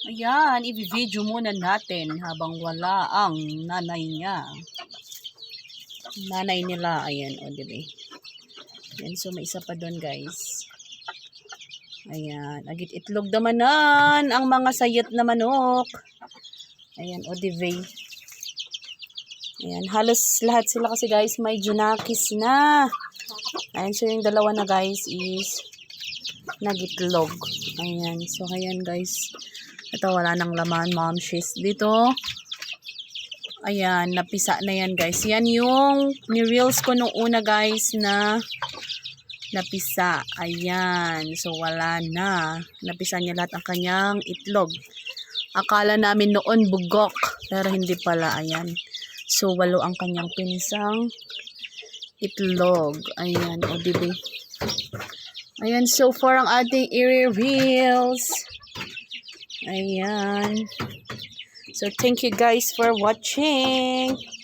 Ayan, i-video muna natin habang wala ang nanay niya. Nanay nila, ayan, o, diba? Ayan, so may isa pa doon, guys. Ayan, agit itlog damanan ang mga sayot na manok. Ayan, o, diba? Ayan, halos lahat sila kasi, guys, may junakis na. Ayan, so yung dalawa na, guys, is nagitlog. Ayan, so ayan, guys. Ito, wala nang laman, mom. She's dito. Ayan, napisa na yan, guys. Yan yung ni-reels ko nung una, guys, na napisa. Ayan. So, wala na. Napisa niya lahat ang kanyang itlog. Akala namin noon bugok, pero hindi pala. Ayan. So, 8 ang kanyang pinisang itlog. Ayan, o, diba? Ayan, so far ang ating i-reels. Ayan. So, thank you guys for watching.